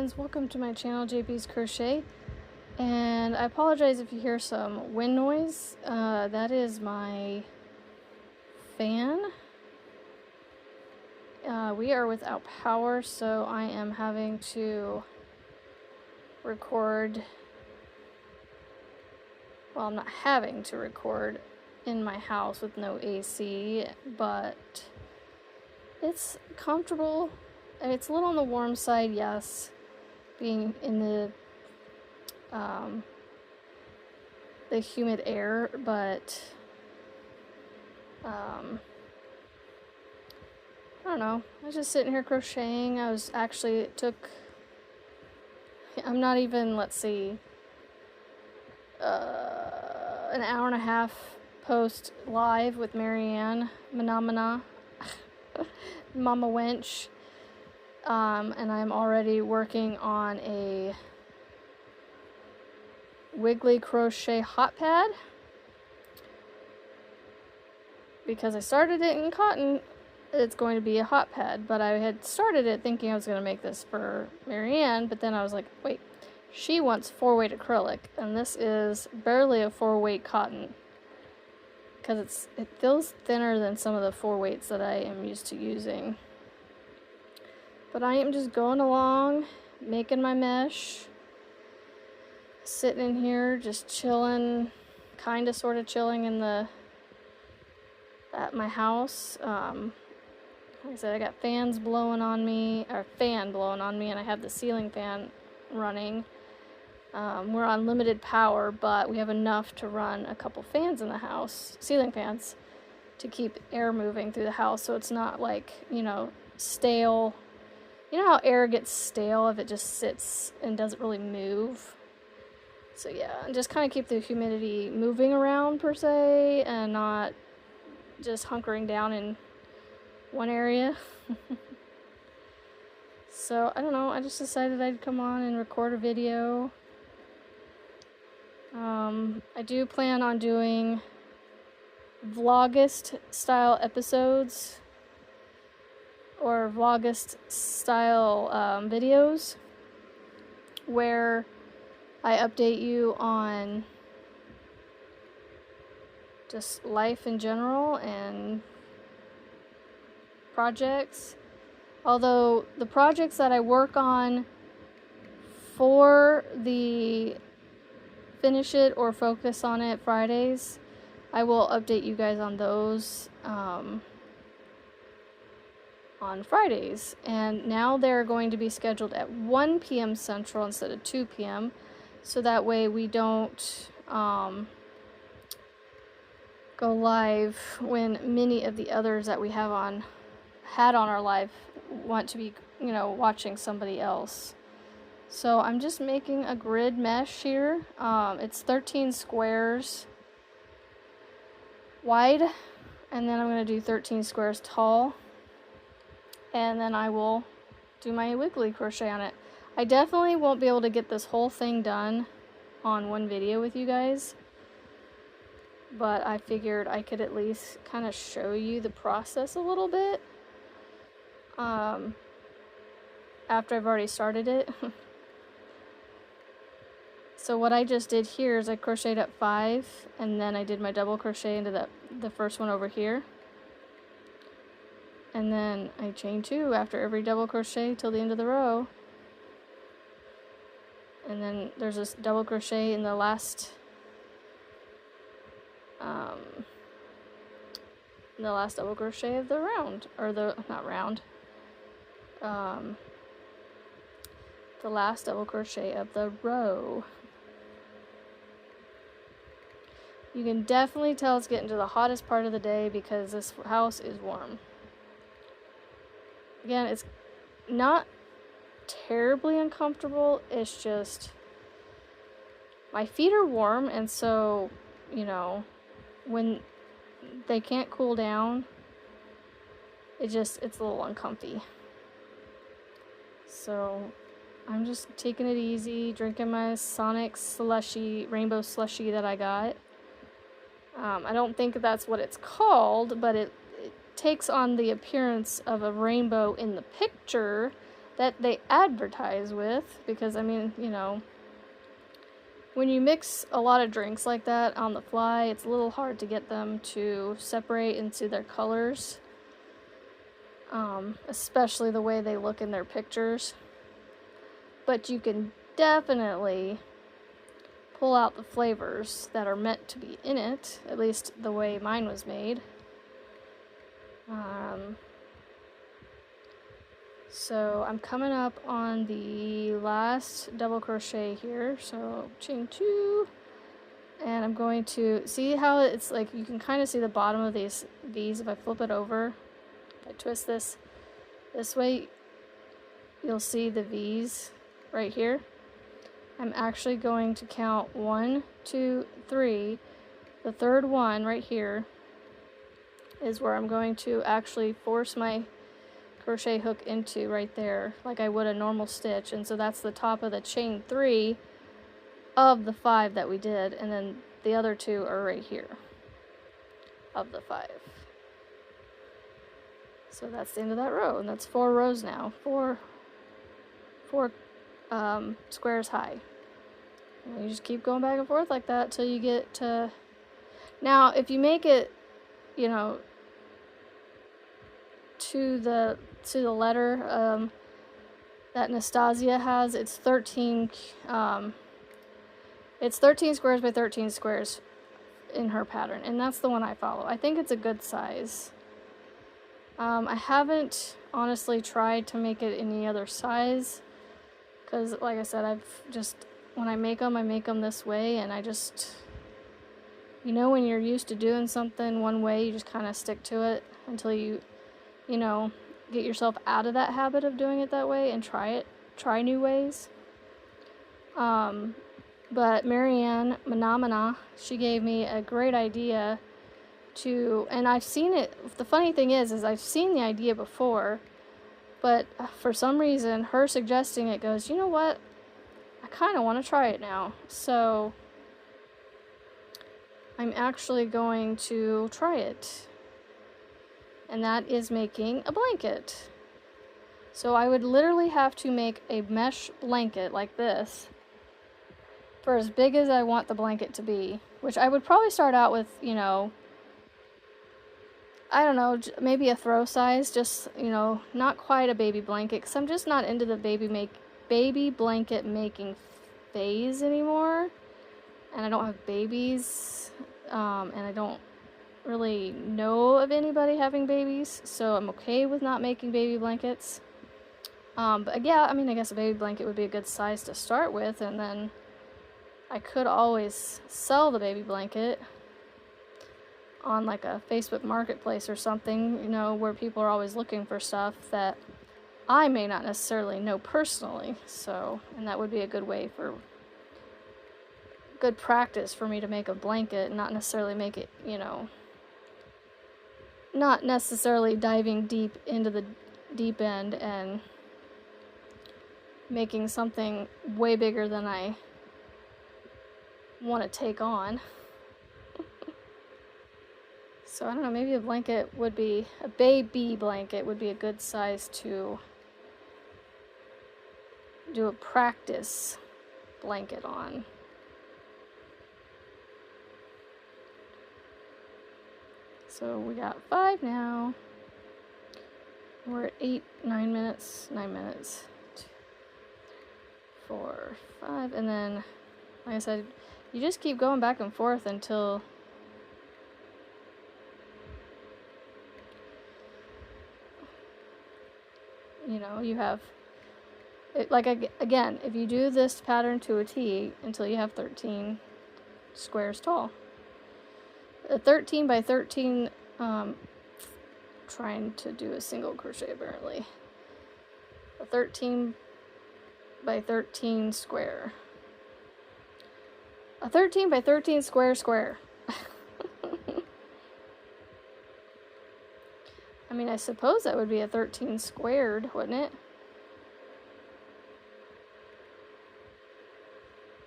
friends, welcome to my channel JP's Crochet, and I apologize if you hear some wind noise. That is my fan. We are without power, so I am having to record, well, I'm not having to record in my house with no AC, but it's comfortable. It's a little on the warm side, yes, being in the humid air, but I don't know. I was just sitting here crocheting. I was actually, it took, I'm not even, let's see, an hour and a half post live with Marianne, Manamana, Mama Wench. And I'm already working on a wiggly crochet hot pad because I started it in cotton. It's going to be a hot pad, but I had started it thinking I was going to make this for Marianne, but then I was like, wait, she wants 4-weight acrylic, and this is barely a 4-weight cotton because it feels thinner than some of the 4-weights that I am used to using. But I am just going along, making my mesh, sitting in here, just chilling, kind of sort of chilling at my house. Like I said, I got fan blowing on me, and I have the ceiling fan running. We're on limited power, but we have enough to run a couple fans in the house, ceiling fans, to keep air moving through the house, so it's not like, stale. You know how air gets stale if it just sits and doesn't really move? So yeah, and just kind of keep the humidity moving around per se, and not just hunkering down in one area. So I don't know, I just decided I'd come on and record a video. I do plan on doing vlogist style episodes, or vlogist style videos, where I update you on just life in general and projects. Although the projects that I work on for the Finish It or Focus on It Fridays, I will update you guys on those on Fridays, and now they're going to be scheduled at 1 p.m. Central instead of 2 p.m. so that way we don't go live when many of the others that we had on our live want to be, watching somebody else. So I'm just making a grid mesh here. It's 13 squares wide, and then I'm going to do 13 squares tall. And then I will do my wiggly crochet on it. I definitely won't be able to get this whole thing done on one video with you guys, but I figured I could at least kind of show you the process a little bit after I've already started it. So what I just did here is I crocheted up 5, and then I did my double crochet into the first one over here. And then I chain 2 after every double crochet till the end of the row. And then there's this double crochet in the last double crochet of the round, or the last double crochet of the row. You can definitely tell it's getting to the hottest part of the day because this house is warm. Again, it's not terribly uncomfortable, it's just my feet are warm, and so, when they can't cool down, it's a little uncomfy. So I'm just taking it easy, drinking my Sonic slushy, rainbow slushy that I got. I don't think that's what it's called, but it takes on the appearance of a rainbow in the picture that they advertise with, because I mean, you know, when you mix a lot of drinks like that on the fly, it's a little hard to get them to separate into their colors, especially the way they look in their pictures. But you can definitely pull out the flavors that are meant to be in it, at least the way mine was made. So I'm coming up on the last double crochet here, so chain 2, and I'm going to see how it's like, you can kind of see the bottom of these V's if I flip it over. If I twist this way, you'll see the V's right here. I'm actually going to count 1, 2, 3. The third one right here is where I'm going to actually force my crochet hook into right there, like I would a normal stitch. And so that's the top of the chain 3 of the 5 that we did, and then the other 2 are right here of the 5. So that's the end of that row, and that's 4 rows now, four squares high. And you just keep going back and forth like that till you get to. Now if you make it, you know, to the letter that Nastasia has, it's 13 squares by 13 squares in her pattern, and that's the one I follow. I think it's a good size. I haven't honestly tried to make it any other size, because like I said, when I make them this way, and I just, you know, when you're used to doing something one way, you just kind of stick to it until you know, get yourself out of that habit of doing it that way and try new ways. But Marianne Manamana, she gave me a great idea and I've seen it. The funny thing is I've seen the idea before, but for some reason, her suggesting it goes, you know what? I kind of want to try it now. So I'm actually going to try it. And that is making a blanket. So I would literally have to make a mesh blanket like this for as big as I want the blanket to be, which I would probably start out with, you know, I don't know, maybe a throw size, just, you know, not quite a baby blanket, because I'm just not into the baby blanket making phase anymore, and I don't have babies, and I don't really know of anybody having babies, so I'm okay with not making baby blankets. But yeah, I mean, I guess a baby blanket would be a good size to start with, and then I could always sell the baby blanket on like a Facebook marketplace or something, you know, where people are always looking for stuff that I may not necessarily know personally. So, and that would be a good way for good practice for me to make a blanket and not necessarily make it, you know, not necessarily diving deep into the deep end and making something way bigger than I want to take on. So I don't know, maybe a baby blanket would be a good size to do a practice blanket on. So we got 5 now. We're at 9 minutes, 2, 4, 5, and then, like I said, you just keep going back and forth until you know you have it. Like again, if you do this pattern to a T until you have 13 squares tall. A 13 by 13, trying to do a single crochet apparently. A 13 by 13 square. A 13 by 13 square. I mean, I suppose that would be a 13 squared, wouldn't it?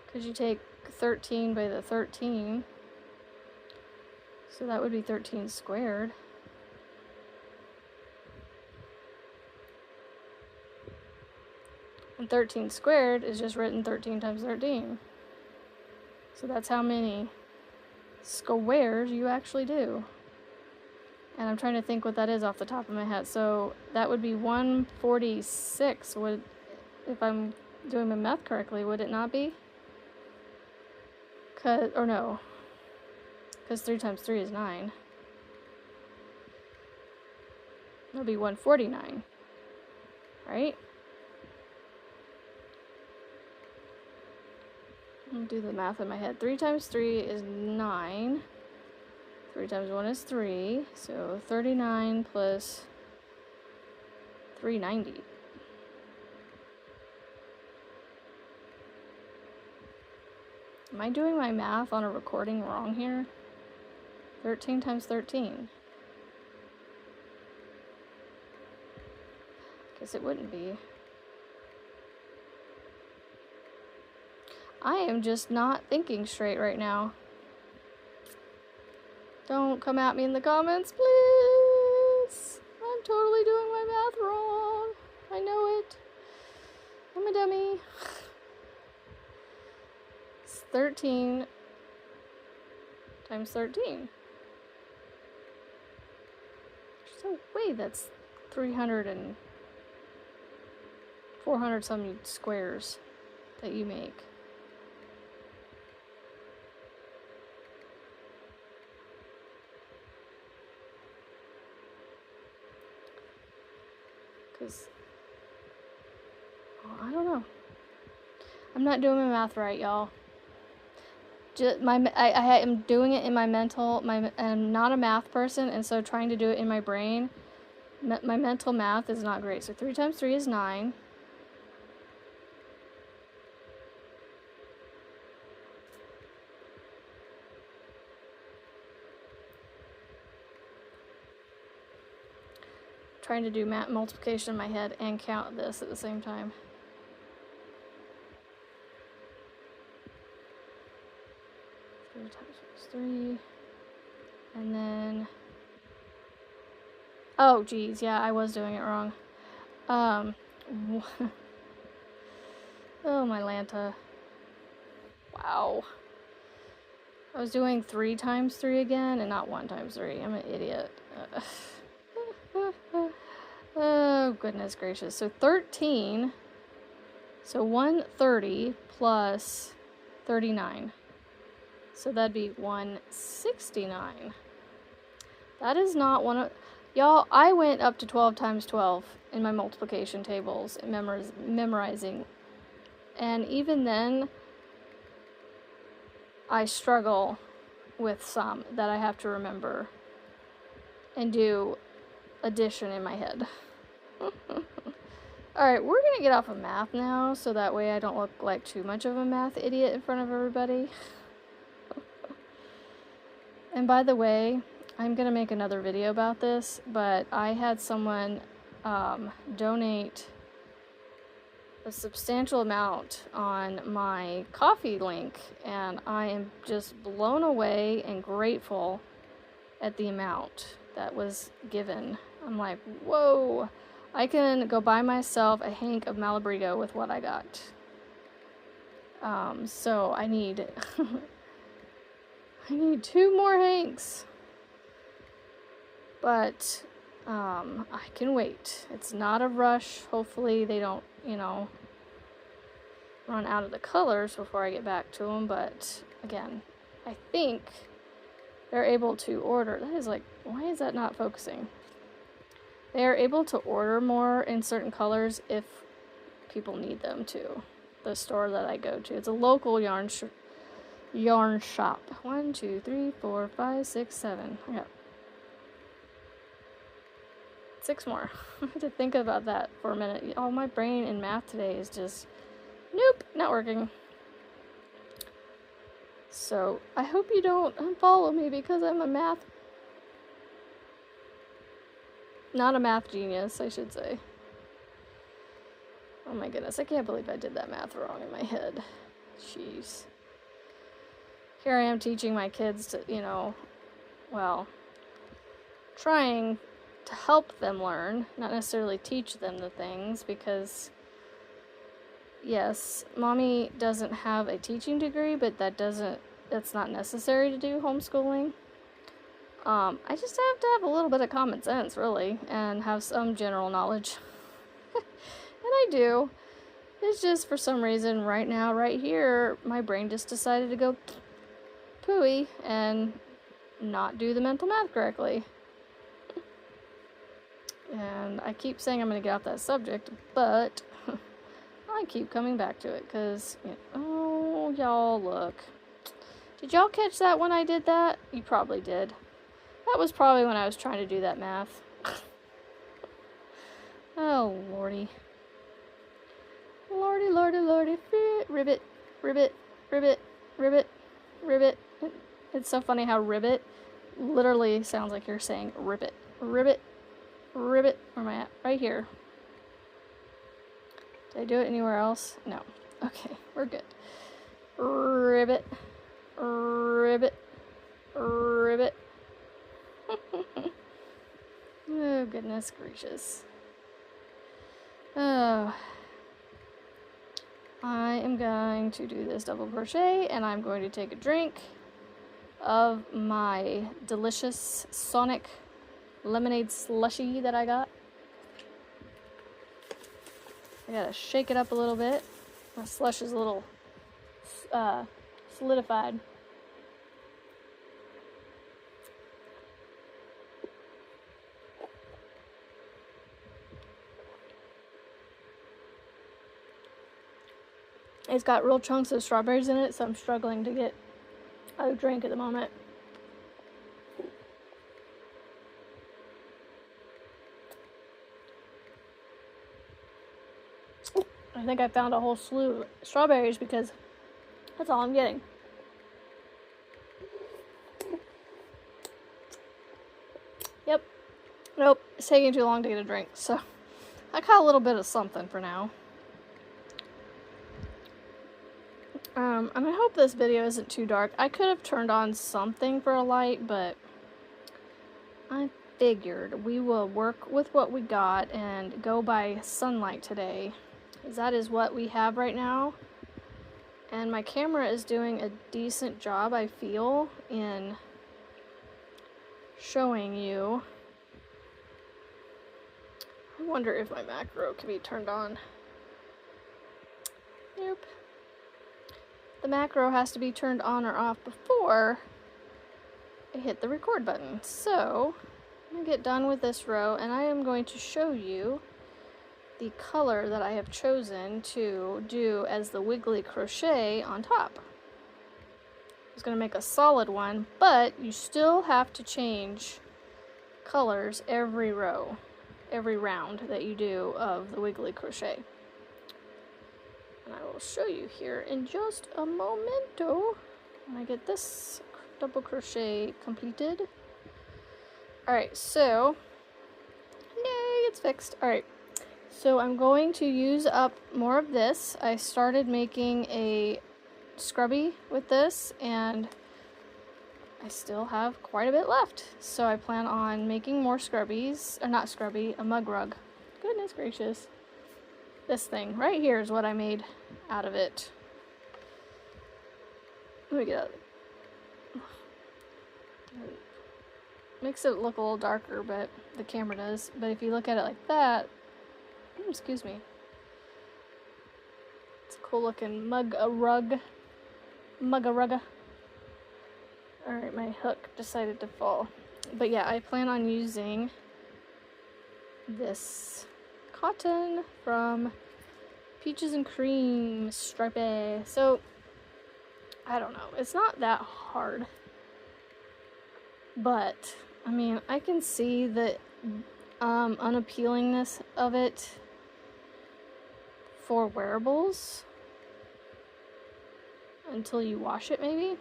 Because you take 13 by the 13. So that would be 13 squared. And 13 squared is just written 13 times 13. So that's how many squares you actually do. And I'm trying to think what that is off the top of my head. So that would be 146. If I'm doing my math correctly, would it not be? Or no. Because 3 times 3 is 9. It'll be 149. Right? I'll do the math in my head. 3 times 3 is 9. 3 times 1 is 3. So 39 plus 390. Am I doing my math on a recording wrong here? 13 times 13. Guess it wouldn't be. I am just not thinking straight right now. Don't come at me in the comments, please. I'm totally doing my math wrong. I know it. I'm a dummy. It's 13 times 13. There's no way that's 300 and 400 some squares that you make. I don't know. I'm not doing my math right, y'all. I am doing it in my mental. I'm not a math person, and so trying to do it in my brain, my mental math is not great. So 3 times 3 is 9. Trying to do multiplication in my head and count this at the same time. Three times 3, and then, oh geez, yeah, I was doing it wrong. Oh my Lanta. Wow. I was doing 3 times 3 again and not 1 times 3. I'm an idiot. Oh, goodness gracious. So 13. So 130 plus 39. So that'd be 169. That is not one of... Y'all, I went up to 12 times 12 in my multiplication tables and memorizing. And even then, I struggle with some that I have to remember and do addition in my head. Alright, we're gonna get off of math now, so that way I don't look like too much of a math idiot in front of everybody. And by the way, I'm gonna make another video about this, but I had someone donate a substantial amount on my coffee link, and I am just blown away and grateful at the amount that was given. I'm like, whoa, I can go buy myself a hank of Malabrigo with what I got. So I need I need 2 more hanks. But I can wait. It's not a rush. Hopefully they don't, run out of the colors before I get back to them. But again, I think they're able to order. That is like, why is that not focusing? They are able to order more in certain colors if people need them to. The store that I go to. It's a local yarn shop. 1, 2, 3, 4, 5, 6, 7. I got 6 more. I had to think about that for a minute. Oh, my brain in math today is just, nope, not working. So, I hope you don't unfollow me because I'm not a math genius, I should say. Oh my goodness, I can't believe I did that math wrong in my head. Jeez. Here I am teaching my kids to, trying to help them learn, not necessarily teach them the things, because yes, mommy doesn't have a teaching degree, but that's not necessary to do homeschooling. I just have to have a little bit of common sense, really, and have some general knowledge. And I do. It's just for some reason right now, right here, my brain just decided to go pooey and not do the mental math correctly. And I keep saying I'm going to get off that subject, but I keep coming back to it because, oh, y'all, look. Did y'all catch that when I did that? You probably did. That was probably when I was trying to do that math. Oh, lordy. Lordy, lordy, lordy. Ribbit, ribbit, ribbit, ribbit, ribbit. It's so funny how ribbit literally sounds like you're saying ribbit. Ribbit, ribbit. Where am I at? Right here. Did I do it anywhere else? No. Okay, we're good. Ribbit, ribbit, ribbit. Oh, goodness gracious. Oh. I am going to do this double crochet, and I'm going to take a drink of my delicious Sonic lemonade slushy that I got. I gotta shake it up a little bit. My slush is a little solidified. It's got real chunks of strawberries in it, so I'm struggling to get a drink at the moment. I think I found a whole slew of strawberries because that's all I'm getting. Yep. Nope. It's taking too long to get a drink, so I got a little bit of something for now. And I hope this video isn't too dark. I could have turned on something for a light, but I figured we will work with what we got and go by sunlight today, because that is what we have right now. And my camera is doing a decent job, I feel, in showing you. I wonder if my macro can be turned on. Nope. The macro has to be turned on or off before I hit the record button. So, I'm going to get done with this row, and I am going to show you the color that I have chosen to do as the wiggly crochet on top. I was going to make a solid one, but you still have to change colors every row, every round that you do of the wiggly crochet. And I will show you here in just a momento when I get this double crochet completed. Alright, so, yay, it's fixed. Alright, so I'm going to use up more of this. I started making a scrubby with this, and I still have quite a bit left. So I plan on making more scrubbies, or not scrubby, a mug rug. Goodness gracious. This thing right here is what I made out of it. Let me get out. Makes it look a little darker, but the camera does. But if you look at it like that, excuse me. It's a cool looking mug-a-rug. Mug-a-rugga. Alright, my hook decided to fall. But yeah, I plan on using this cotton from Peaches and Cream Stripey. So, I don't know. It's not that hard. But, I mean, I can see the unappealingness of it for wearables until you wash it, maybe.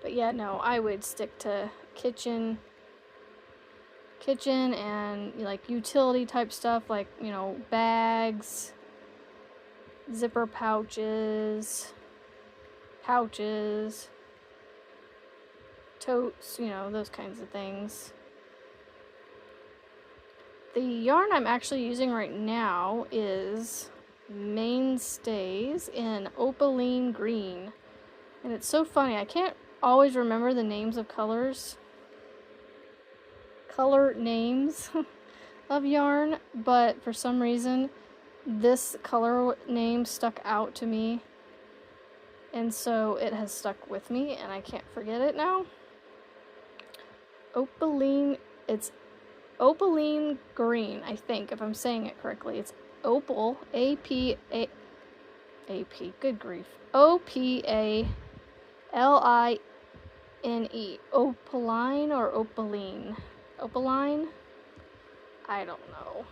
But yeah, no, I would stick to kitchen and like utility type stuff, like, you know, bags, zipper pouches, totes, you know, those kinds of things. The yarn I'm actually using right now is Mainstays in Opaline Green. And it's so funny, I can't always remember the names of color names of yarn, but for some reason this color name stuck out to me, and so it has stuck with me and I can't forget it now. Opaline, it's Opaline Green, I think, if I'm saying it correctly. It's opal, A-P, good grief, O-P-A-L-I-N-E, Opaline or Opaline? Opaline? I don't know.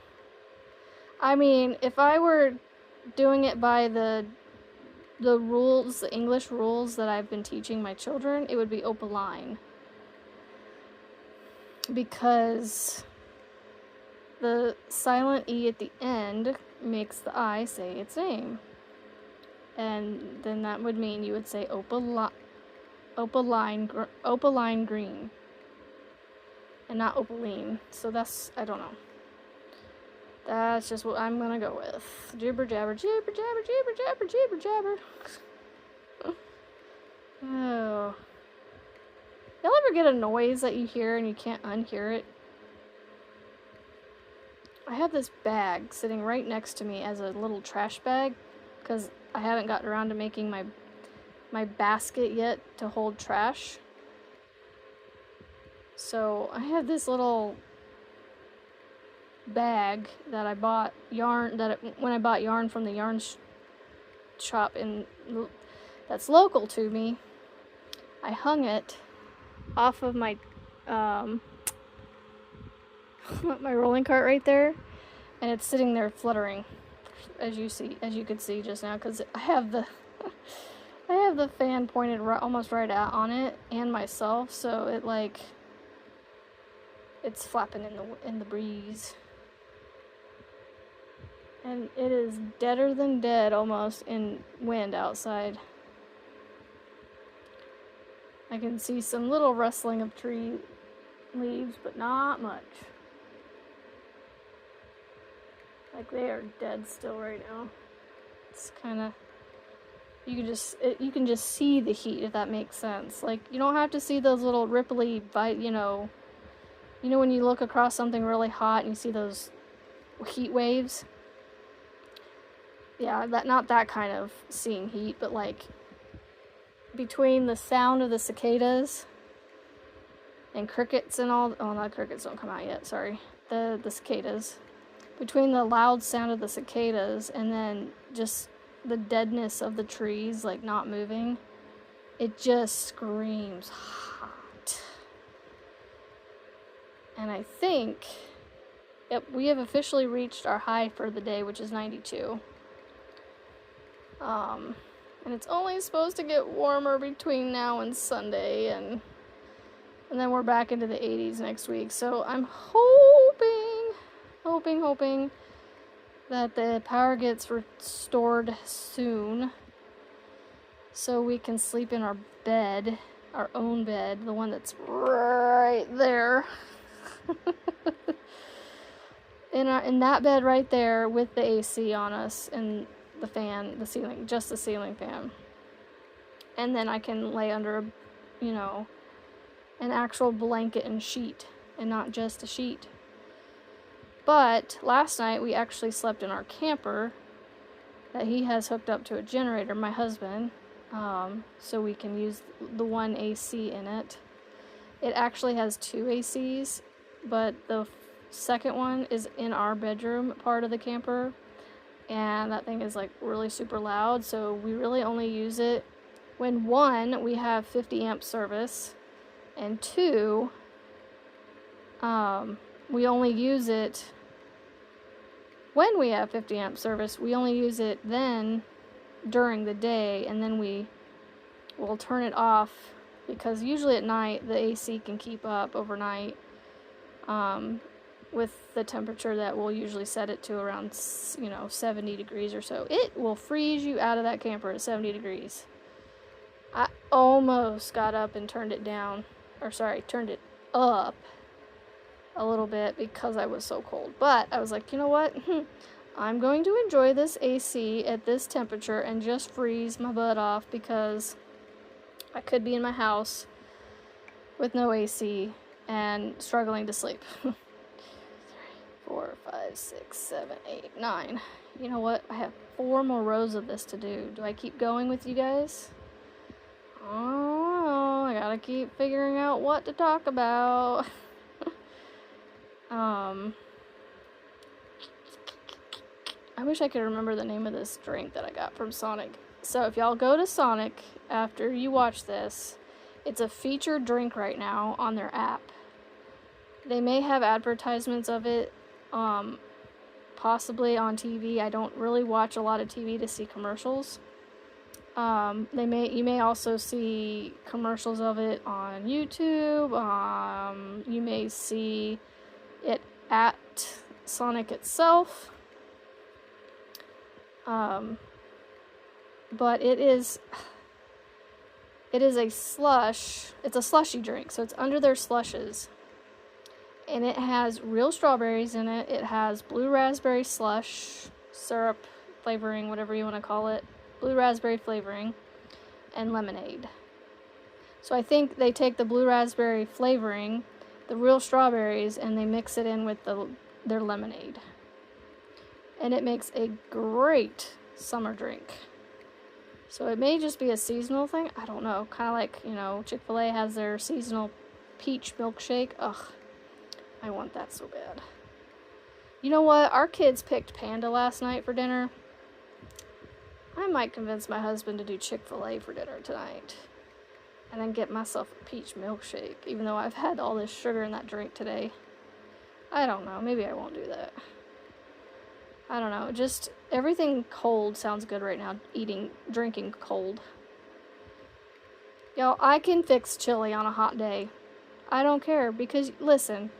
I mean, if I were doing it by the rules, the English rules that I've been teaching my children, it would be Opaline. Because the silent E at the end makes the I say its name. And then that would mean you would say Opaline Green. And not Opaline. So that's, I don't know. That's just what I'm gonna go with. Jibber jabber, jibber jabber, jibber jabber, jibber jabber. Oh. Y'all ever get a noise that you hear and you can't unhear it? I have this bag sitting right next to me as a little trash bag because I haven't gotten around to making my basket yet to hold trash. So I have this little bag that I bought when I bought yarn from the yarn shop that's local to me. I hung it off of my my rolling cart right there, and it's sitting there fluttering, as you could see just now, because I have the fan pointed almost right out on it and myself, so it's flapping in the breeze. And it is deader than dead almost in wind outside. I can see some little rustling of tree leaves, but not much. Like they are dead still right now. It's kind of, you can just see the heat, if that makes sense. Like you don't have to see those little ripply you know when you look across something really hot and you see those heat waves. Yeah, not that kind of seeing heat, but like between the sound of the cicadas and crickets and all, oh, not crickets don't come out yet, sorry, the cicadas. Between the loud sound of the cicadas and then just the deadness of the trees, like not moving, it just screams hot. And I think, yep, we have officially reached our high for the day, which is 92. And it's only supposed to get warmer between now and Sunday, and then we're back into the 80s next week. So I'm hoping that the power gets restored soon, so we can sleep in our bed, our own bed, the one that's right there. in that bed right there with the AC on us and the fan, the ceiling, just the ceiling fan. And then I can lay under an actual blanket and sheet and not just a sheet. But last night we actually slept in our camper that he has hooked up to a generator, my husband, so we can use the one AC in it. It actually has two ACs, but the second one is in our bedroom part of the camper, and that thing is like really super loud, so we really only use it when, one, we have 50 amp service, and two, we only use it when we have 50 amp service. We only use it then during the day, and then we will turn it off, because usually at night the AC can keep up overnight with the temperature that we'll usually set it to around 70 degrees or so. It will freeze you out of that camper at 70 degrees. I almost got up and turned it up a little bit because I was so cold. But I was like, you know what? I'm going to enjoy this AC at this temperature and just freeze my butt off because I could be in my house with no AC and struggling to sleep. 4, 5, 6, 7, 8, 9. You know what? I have 4 more rows of this to do. Do I keep going with you guys? Oh, I gotta keep figuring out what to talk about. I wish I could remember the name of this drink that I got from Sonic. So if y'all go to Sonic after you watch this, it's a featured drink right now on their app. They may have advertisements of it, possibly on TV. I don't really watch a lot of TV to see commercials. You may also see commercials of it on YouTube. You may see it at Sonic itself. But it is a slush. It's a slushy drink, so it's under their slushes. And it has real strawberries in it. It has blue raspberry slush, syrup flavoring, whatever you want to call it. Blue raspberry flavoring, and lemonade. So I think they take the blue raspberry flavoring, the real strawberries, and they mix it in with their lemonade. And it makes a great summer drink. So it may just be a seasonal thing. I don't know. Kind of like, Chick-fil-A has their seasonal peach milkshake. Ugh, I want that so bad. You know what? Our kids picked Panda last night for dinner. I might convince my husband to do Chick-fil-A for dinner tonight. And then get myself a peach milkshake, even though I've had all this sugar in that drink today. I don't know. Maybe I won't do that. I don't know. Just everything cold sounds good right now. Drinking cold. Y'all, I can fix chili on a hot day. I don't care because, listen,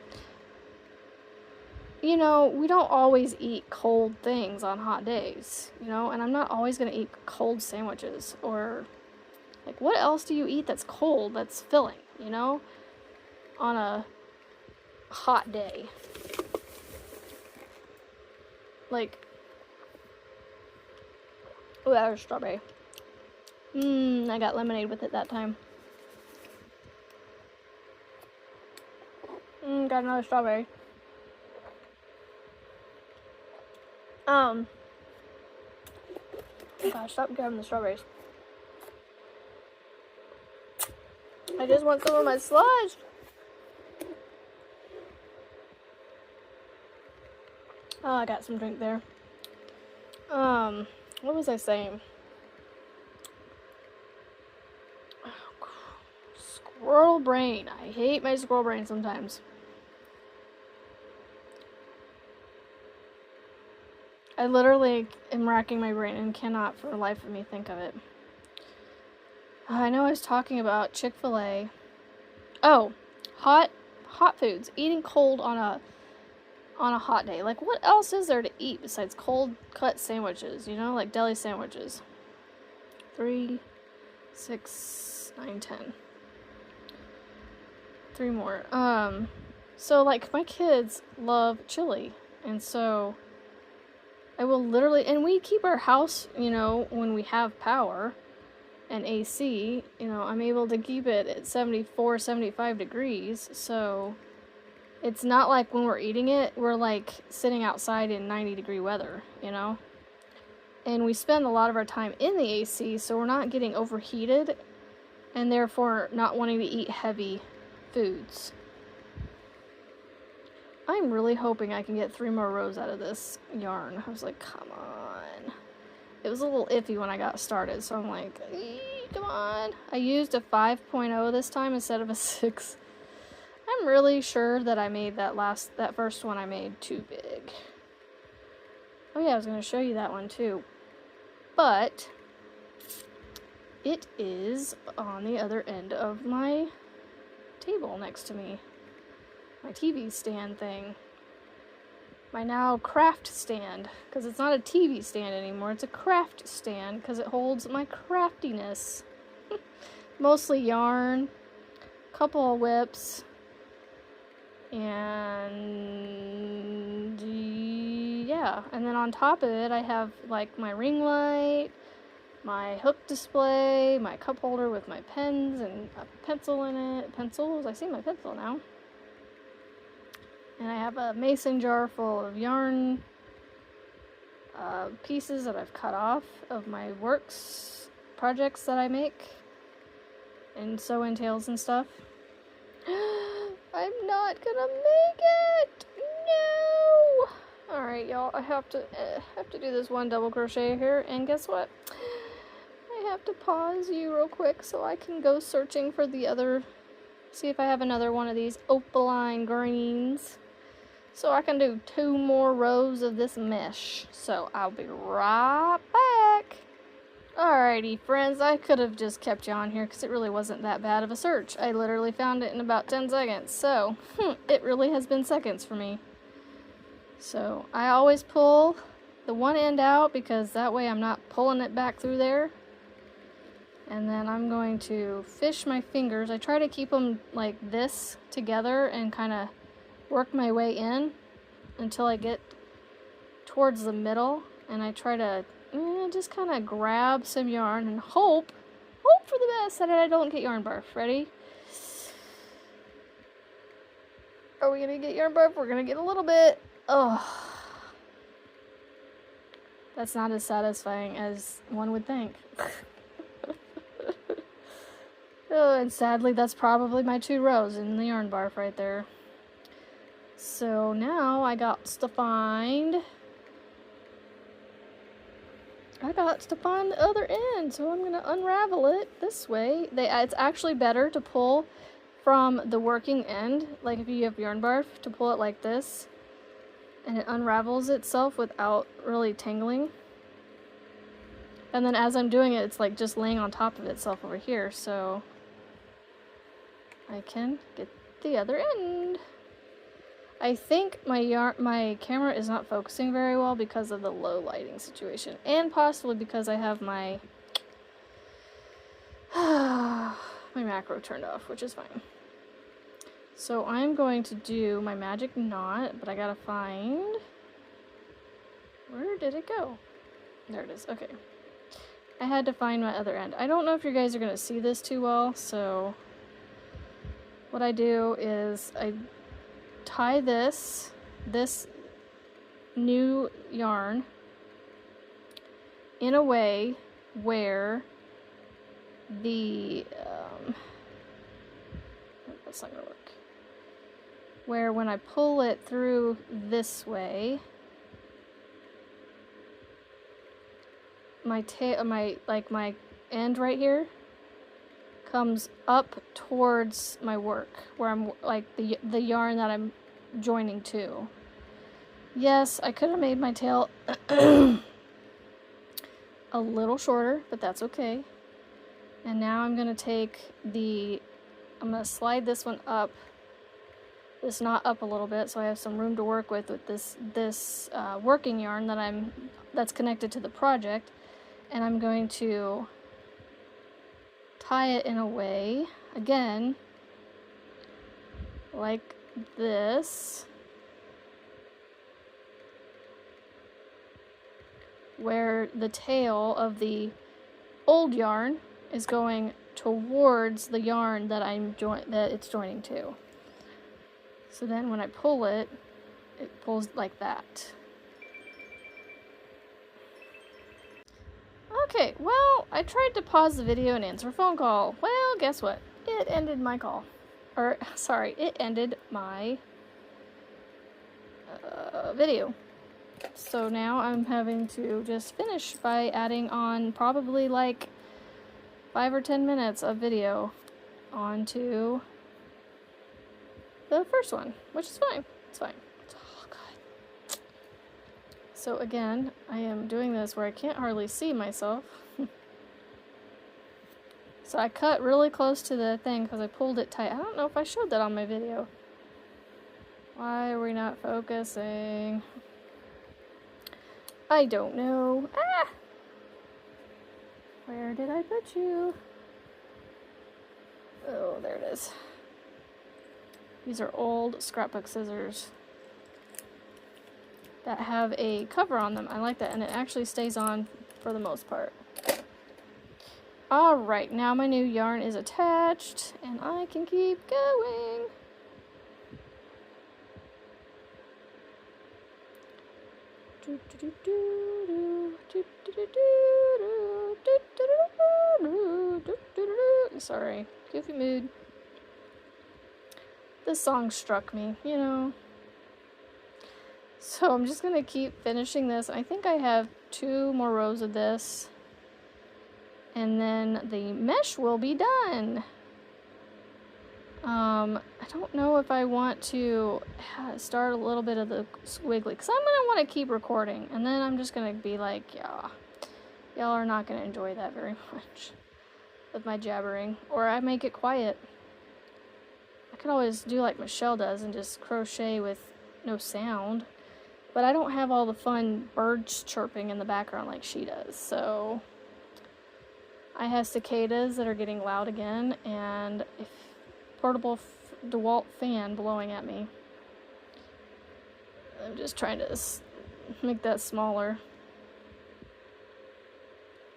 we don't always eat cold things on hot days, and I'm not always going to eat cold sandwiches or, what else do you eat that's cold, that's filling, on a hot day? Oh, that was strawberry. I got lemonade with it that time. Got another strawberry. Gosh, stop grabbing the strawberries. I just want some of my slush. Oh, I got some drink there. What was I saying? Oh, squirrel brain. I hate my squirrel brain sometimes. I literally am racking my brain and cannot for the life of me think of it. I know I was talking about Chick-fil-A. Oh, hot foods. Eating cold on a hot day. What else is there to eat besides cold cut sandwiches, like deli sandwiches? 3, 6, 9, 10. 3 more. So my kids love chili, and so I will literally, and we keep our house, when we have power and AC, I'm able to keep it at 74, 75 degrees, so it's not like when we're eating it, we're sitting outside in 90-degree weather, And we spend a lot of our time in the AC, so we're not getting overheated and therefore not wanting to eat heavy foods. I'm really hoping I can get 3 more rows out of this yarn. I was like, come on. It was a little iffy when I got started, so I'm like, come on. I used a 5.0 this time instead of a 6. I'm really sure that I made that first one I made too big. Oh yeah, I was going to show you that one too. But it is on the other end of my table next to me. My TV stand thing. My now craft stand. Because it's not a TV stand anymore. It's a craft stand because it holds my craftiness. Mostly yarn. Couple of whips. And yeah, and then on top of it I have like my ring light, my hook display, my cup holder with my pens and a pencil in it. Pencils? I see my pencil now. And I have a mason jar full of yarn pieces that I've cut off of my works projects that I make and sew in tails and stuff. I'm not gonna make it! No! Alright, y'all, I have to do this one double crochet here, and guess what? I have to pause you real quick so I can go searching for the other, see if I have another one of these opaline greens, so I can do 2 more rows of this mesh. So I'll be right back. Alrighty, friends, I could have just kept you on here because it really wasn't that bad of a search. I literally found it in about 10 seconds, so it really has been seconds for me. So I always pull the one end out because that way I'm not pulling it back through there. And then I'm going to fish my fingers. I try to keep them like this together and kind of work my way in until I get towards the middle, and I try to just kind of grab some yarn and hope for the best that I don't get yarn barf. Ready? Are we gonna get yarn barf? We're gonna get a little bit. Oh, that's not as satisfying as one would think. Oh, and sadly that's probably my 2 rows in the yarn barf right there. So now I got to find the other end, so I'm going to unravel it this way. It's actually better to pull from the working end, like if you have yarn barf, to pull it like this, and it unravels itself without really tangling. And then as I'm doing it, it's like just laying on top of itself over here, so I can get the other end. I think my camera is not focusing very well because of the low lighting situation, and possibly because I have my my macro turned off, which is fine. So I'm going to do my magic knot, but I gotta find, where did it go? There it is. Okay, I had to find my other end. I don't know if you guys are gonna see this too well, so what I do is I tie this new yarn in a way where the that's not gonna work. Where when I pull it through this way, my end right here comes up towards my work, where I'm like the yarn that I'm joining to. Yes, I could have made my tail a little shorter, but that's okay. And now I'm gonna I'm gonna slide this one up, this knot up a little bit, so I have some room to work with this working yarn that's connected to the project, and I'm going to tie it in a way, again, like this, where the tail of the old yarn is going towards the yarn that it's joining to. So then when I pull it, it pulls like that. Okay, well, I tried to pause the video and answer a phone call. Well, guess what? It ended my call. Or, sorry, it ended my video. So now I'm having to just finish by adding on probably like 5 or 10 minutes of video onto the first one, which is fine. It's fine. Oh, God. So again, I am doing this where I can't hardly see myself. So I cut really close to the thing because I pulled it tight. I don't know if I showed that on my video. Why are we not focusing? I don't know. Ah! Where did I put you? Oh, there it is. These are old scrapbook scissors that have a cover on them. I like that, and it actually stays on for the most part. Alright, now my new yarn is attached, and I can keep going. Sorry, goofy mood. This song struck me, you know. So I'm just gonna keep finishing this. I think I have 2 more rows of this, and then the mesh will be done. I don't know if I want to start a little bit of the squiggly, because I'm gonna want to keep recording, and then I'm just gonna be like, yeah, y'all are not gonna enjoy that very much with my jabbering, or I make it quiet. I could always do like Michelle does and just crochet with no sound, but I don't have all the fun birds chirping in the background like she does. So I have cicadas that are getting loud again, and a portable DeWalt fan blowing at me. I'm just trying to make that smaller,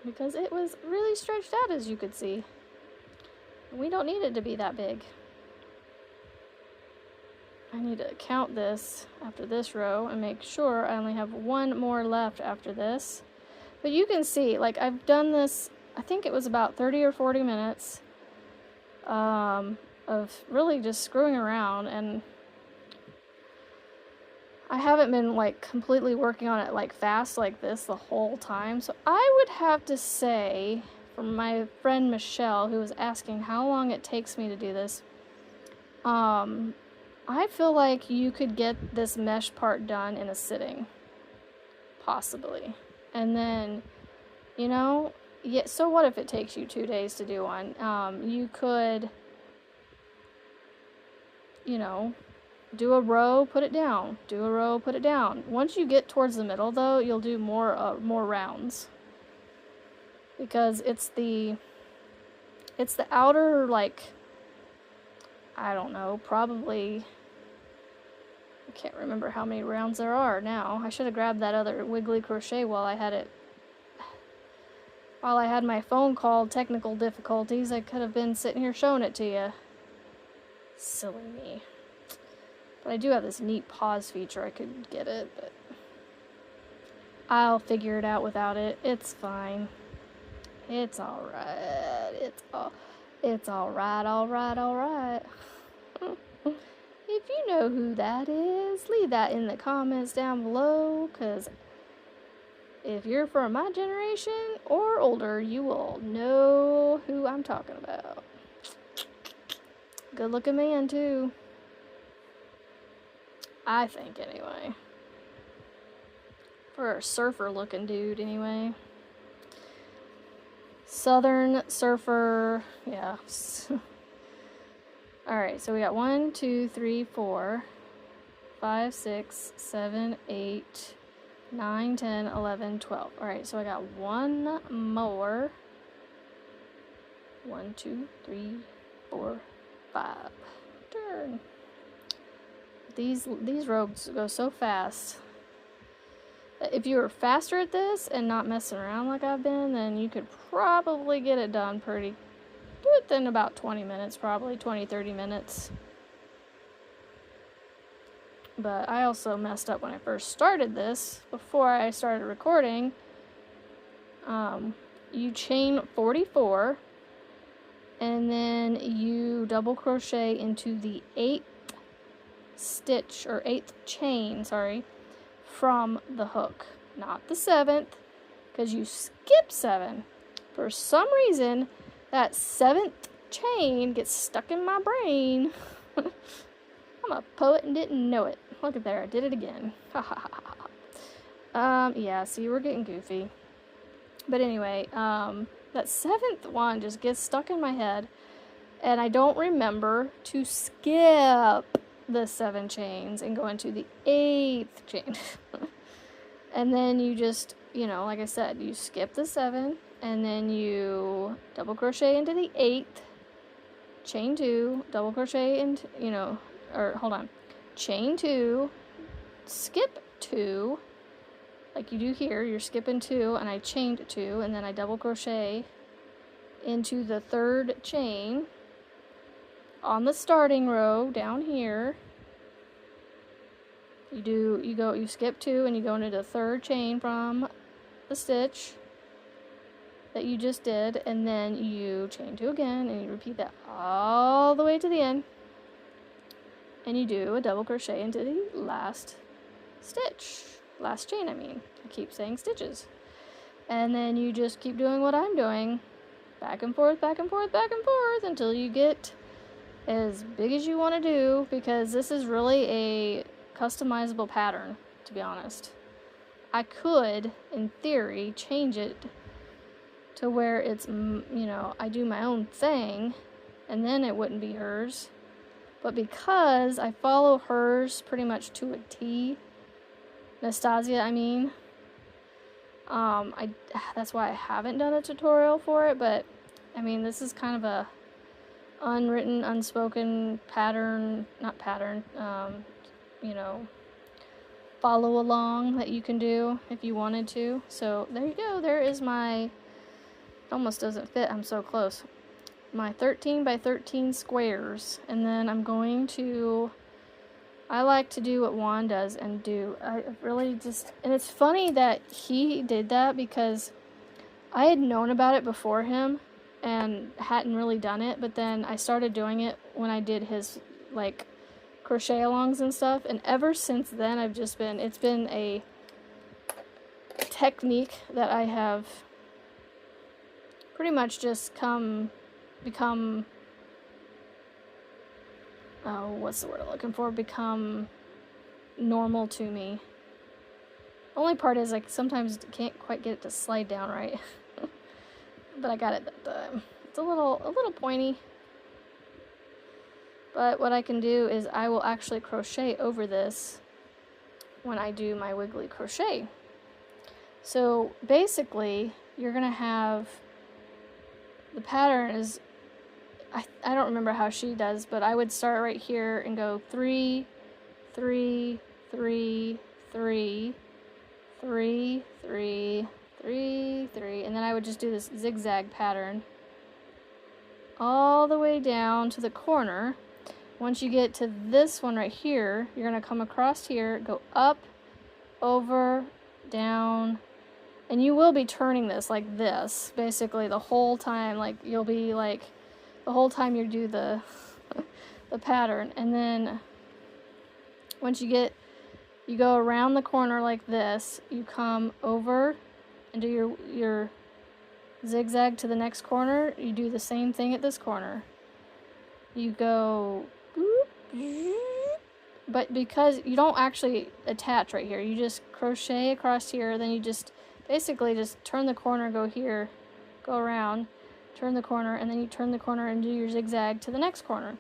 because it was really stretched out, as you could see. We don't need it to be that big. I need to count this after this row and make sure I only have 1 more left after this. But you can see, like, I've done this, I think it was about 30 or 40 minutes of really just screwing around, and I haven't been like completely working on it like fast like this the whole time. So I would have to say, from my friend Michelle, who was asking how long it takes me to do this, I feel like you could get this mesh part done in a sitting, possibly. And then, you know, yeah, so what if it takes you 2 days to do one? You could, you know, do a row, put it down, do a row, put it down. Once you get towards the middle, though, you'll do more rounds, because it's the outer, like, I don't know, probably, I can't remember how many rounds there are now. I should have grabbed that other wiggly crochet while I had my phone call technical difficulties. I could have been sitting here showing it to you. Silly me. But I do have this neat pause feature. I could get it, but I'll figure it out without it. It's fine. It's alright. It's alright, alright. If you know who that is, leave that in the comments down below, because if you're from my generation or older, you will know who I'm talking about. Good looking man, too. I think, anyway. For a surfer looking dude, anyway. Southern surfer, yeah. Alright, so we got 1, 2, 3, 4, 5, 6, 7, 8, 9, 10, 11, 12. Alright, so I got 1 more. 1, 2, 3, 4, 5. Turn. These rows go so fast. If you were faster at this and not messing around like I've been, then you could probably get it done within about 20 minutes, probably 20-30 minutes. But I also messed up when I first started this. Before I started recording, you chain 44, and then you double crochet into the 8th stitch, or 8th chain, sorry, from the hook, not the 7th, because you skip 7. For some reason, that 7th chain gets stuck in my brain. I'm a poet and didn't know it. Look at there, I did it again. Ha ha ha ha. Yeah, see, we're getting goofy. But anyway, that 7th one just gets stuck in my head, and I don't remember to skip the 7 chains and go into the 8th chain. And then you just, you know, like I said, you skip the 7, and then you double crochet into the 8th, chain 2, double crochet into, you know, or hold on, chain 2, skip 2, like you do here, you're skipping 2, and I chained 2, and then I double crochet into the 3rd chain on the starting row down here. You skip 2 and you go into the 3rd chain from the stitch that you just did, and then you chain 2 again, and you repeat that all the way to the end, and you do a double crochet into the last chain. I keep saying stitches. And then you just keep doing what I'm doing, back and forth, back and forth, back and forth, until you get as big as you want to do, because this is really a customizable pattern, to be honest. I could, in theory, change it to where it's, I do my own thing, and then it wouldn't be hers. But because I follow hers pretty much to a T, Nastasia, that's why I haven't done a tutorial for it, but, this is kind of a unwritten, unspoken pattern, not pattern, follow along that you can do if you wanted to. So there you go, there is my, it almost doesn't fit, I'm so close, my 13 by 13 squares. And then I'm going to, I like to do what Juan does and do, I really just, and it's funny that he did that because I had known about it before him and hadn't really done it, but then I started doing it when I did his, like, crochet alongs and stuff, and ever since then it's been a technique that I have pretty much just become, oh, what's the word I'm looking for? Become normal to me. Only part is, like, sometimes can't quite get it to slide down right. But I got it that time. It's a little pointy. But what I can do is I will actually crochet over this when I do my wiggly crochet. So basically, you're gonna have, the pattern is, I don't remember how she does, but I would start right here and go 3, 3, 3, 3, 3, 3, 3, 3, and then I would just do this zigzag pattern all the way down to the corner. Once you get to this one right here, you're going to come across here, go up, over, down, and you will be turning this like this, basically the whole time. Like, you'll be like, the whole time you do the the pattern. And then once you go around the corner like this, you come over and do your zigzag to the next corner. You do the same thing at this corner. You go, but because you don't actually attach right here, you just crochet across here, then you just basically just turn the corner, go here, go around, turn the corner, and then you turn the corner and do your zigzag to the next corner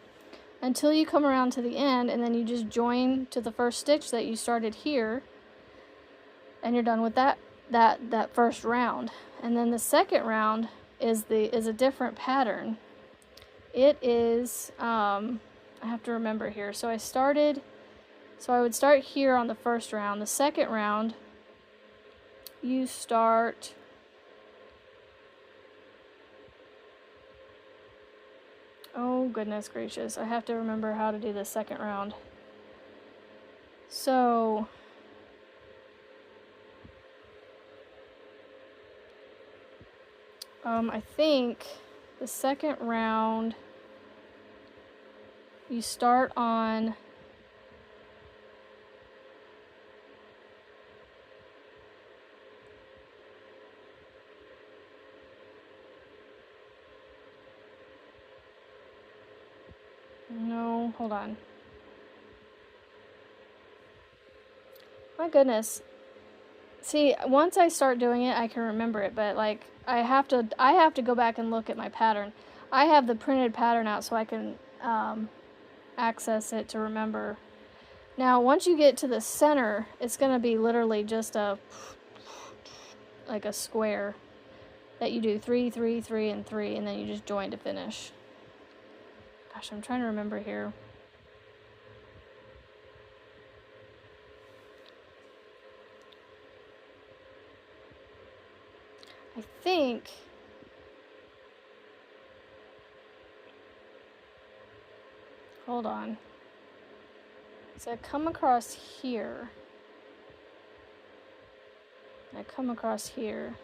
until you come around to the end, and then you just join to the first stitch that you started here, and you're done with that first round. And then the second round is a different pattern. It is, I have to remember here. So I would start here on the first round. The second round, you start, oh goodness gracious, I have to remember how to do the second round. So I think the second round, you start on, no, hold on. My goodness. See, once I start doing it, I can remember it, but like I have to go back and look at my pattern. I have the printed pattern out so I can access it to remember. Now, once you get to the center, it's going to be literally just like a square that you do 3, 3, 3, and 3, and then you just join to finish. Gosh, I'm trying to remember here. I think... Hold on. So I come across here. I come across here.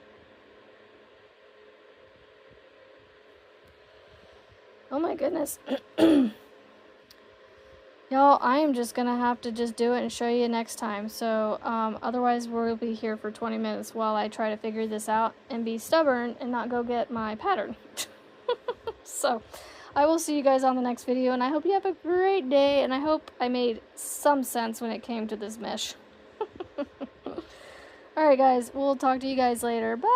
Oh my goodness. Y'all, I am just gonna have to just do it and show you next time. So, otherwise we'll be here for 20 minutes while I try to figure this out and be stubborn and not go get my pattern. So, I will see you guys on the next video, and I hope you have a great day, and I hope I made some sense when it came to this mesh. Alright guys, we'll talk to you guys later. Bye!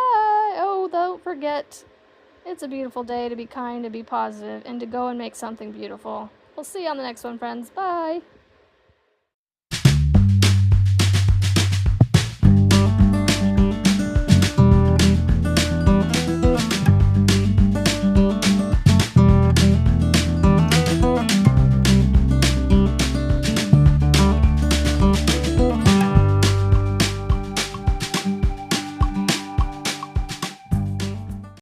Oh, don't forget, it's a beautiful day to be kind, to be positive, and to go and make something beautiful. We'll see you on the next one, friends. Bye!